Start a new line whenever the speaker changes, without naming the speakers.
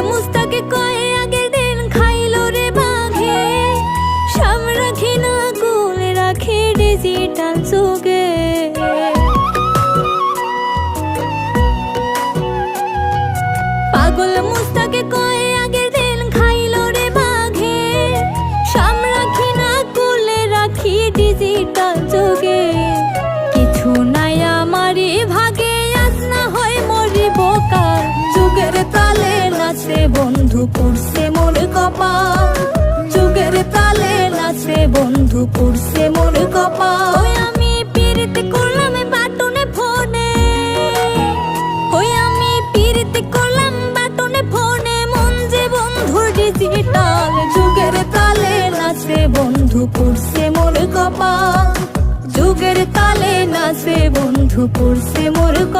মুস্তাকে কয়ে আগের দিন খাইলো রে বাঘে, সব রাখি না কুলে রাখি ডিজিটাল যুগে। পাগল মুস্তাকে কয়ে আগের দিন খাইলো রে বাঘে, সব রাখি না কুলে রাখি ডিজিটাল যুগে। কিছু নাই আমারই ভাগে, আজ না হয় মরিব কাল, যুগের তালে নাচে বন্ধু পড়ছে মোর কপাল, যুগের তালে নাচে বন্ধু পড়ছে মোর কপাল। ওই আমি পিরিতি করলাম বাটনে ফোনে, ওই আমি পিরিতি করলাম বাটনে ফোনে, মন যে বন্ধুর ডিজিটাল, যুগের তালে নাচে বন্ধু পড়ছে মোর কপাল, যুগের তালে নাচে বন্ধু পড়ছে মোর কপাল।